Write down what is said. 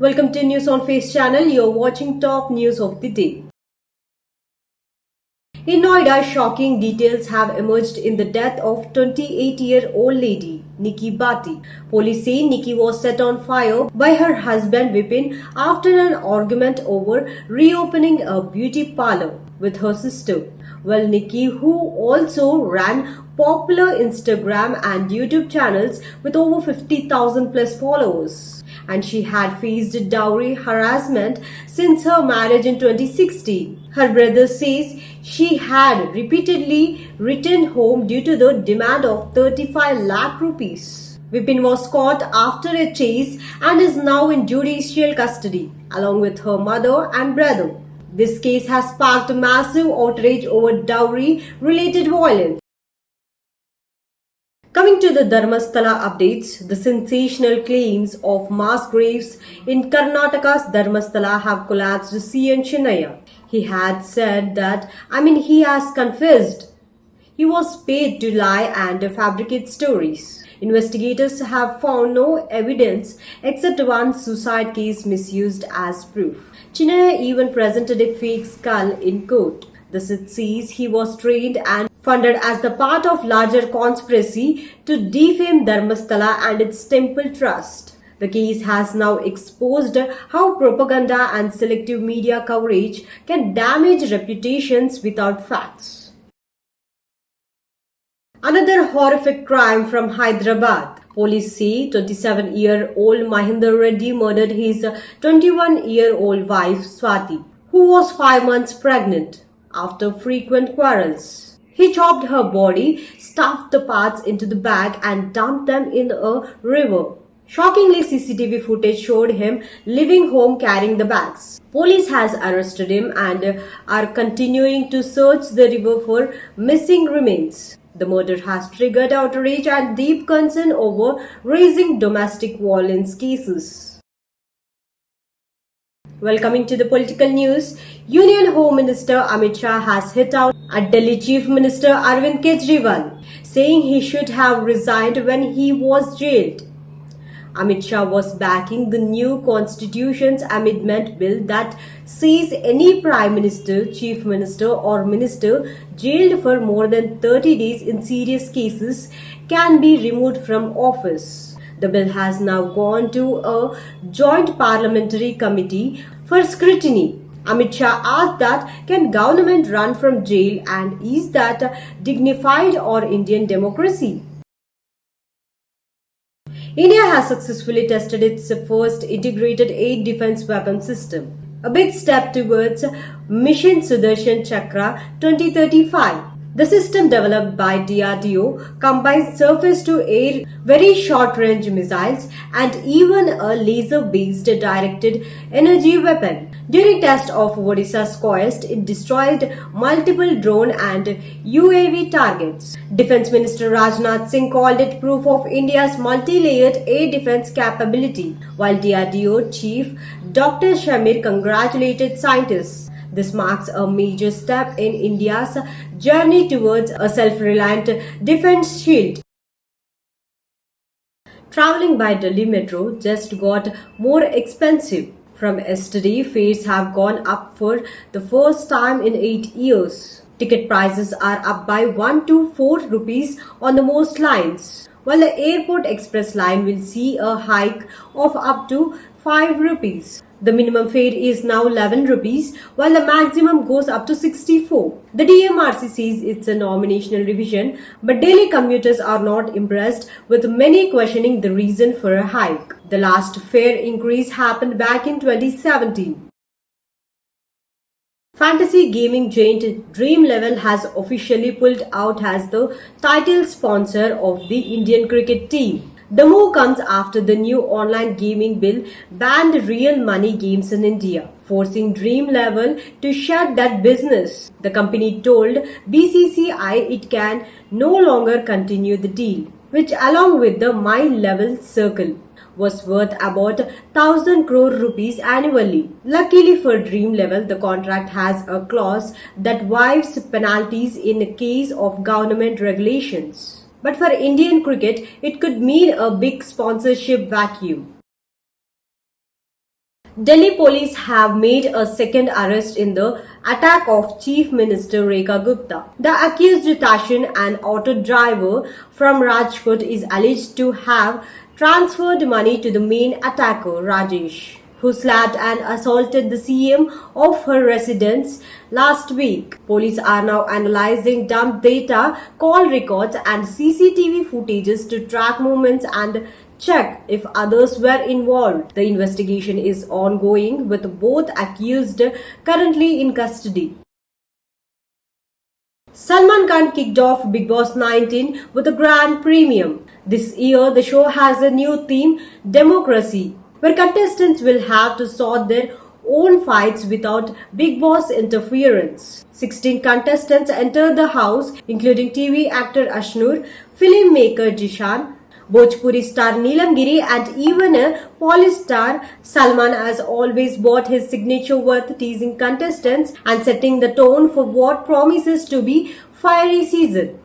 Welcome to News on Face channel. You're watching top news of the day. In Noida, shocking details have emerged in the death of 28-year-old lady Nikki Bati. Police say Nikki was set on fire by her husband Vipin after an argument over reopening a beauty parlor with her sister. Well, Nikki, who also ran popular Instagram and YouTube channels with over 50,000 plus followers, and she had faced dowry harassment since her marriage in 2016. Her brother says she had repeatedly returned home due to the demand of 35 lakh rupees. Vipin was caught after a chase and is now in judicial custody along with her mother and brother. This case has sparked massive outrage over dowry-related violence. Coming to the Dharmasthala updates, the sensational claims of mass graves in Karnataka's Dharmasthala have collapsed CN Chennaiah. He had said he has confessed he was paid to lie and fabricate stories. Investigators have found no evidence except one suicide case misused as proof. Chennaiah even presented a fake skull in court. Thus it says he was trained and funded as the part of larger conspiracy to defame Dharmasthala and its temple trust. The case has now exposed how propaganda and selective media coverage can damage reputations without facts. Another horrific crime from Hyderabad. Police say 27-year-old Mahinder Reddy murdered his 21-year-old wife Swati, who was 5 months pregnant, after frequent quarrels. He chopped her body, stuffed the parts into the bag and dumped them in a river. Shockingly, CCTV footage showed him leaving home carrying the bags. Police has arrested him and are continuing to search the river for missing remains. The murder has triggered outrage and deep concern over raising domestic violence cases. Welcome to the political news. Union Home Minister Amit Shah has hit out at Delhi Chief Minister Arvind Kejriwal, saying he should have resigned when he was jailed. Amit Shah was backing the new Constitution's amendment bill that says any Prime Minister, Chief Minister or Minister jailed for more than 30 days in serious cases can be removed from office. The bill has now gone to a joint parliamentary committee for scrutiny. Amit Shah asked that can government run from jail and is that dignified or Indian democracy? India has successfully tested its first integrated air defense weapon system, a big step towards Mission Sudarshan Chakra 2035. The system developed by DRDO combines surface-to-air very short-range missiles and even a laser-based directed energy weapon. During test of Odisha's coast, it destroyed multiple drone and UAV targets. Defense Minister Rajnath Singh called it proof of India's multi-layered air defense capability, while DRDO Chief Dr. Shamir congratulated scientists. This marks a major step in India's journey towards a self-reliant defense shield. Traveling by Delhi Metro just got more expensive. From yesterday, fares have gone up for the first time in 8 years. Ticket prices are up by 1 to 4 rupees on the most lines, while the Airport Express line will see a hike of up to 5 rupees. The minimum fare is now 11 rupees, while the maximum goes up to 64. The DMRC says it's a nominational revision, but daily commuters are not impressed, with many questioning the reason for a hike. The last fare increase happened back in 2017. Fantasy gaming giant Dream Level has officially pulled out as the title sponsor of the Indian cricket team. The move comes after the new online gaming bill banned real money games in India, forcing Dream Level to shut that business. The company told BCCI it can no longer continue the deal, which along with the My Level Circle was worth about 1,000 crore rupees annually. Luckily for Dream Level, the contract has a clause that waives penalties in case of government regulations. But for Indian cricket, it could mean a big sponsorship vacuum. Delhi police have made a second arrest in the attack of Chief Minister Rekha Gupta. The accused Tashin, an auto driver from Rajkot, is alleged to have transferred money to the main attacker, Rajesh, who slapped and assaulted the CM of her residence last week. Police are now analyzing dump data, call records, and CCTV footages to track movements and check if others were involved. The investigation is ongoing with both accused currently in custody. Salman Khan kicked off Bigg Boss 19 with a grand premium. This year, the show has a new theme, democracy, where contestants will have to sort their own fights without Bigg Boss interference. 16 contestants entered the house, including TV actor Ashnur, filmmaker Jishan, Bhojpuri star Neelam Giri, and even a Polish star. Salman has always bought his signature worth teasing contestants and setting the tone for what promises to be fiery season.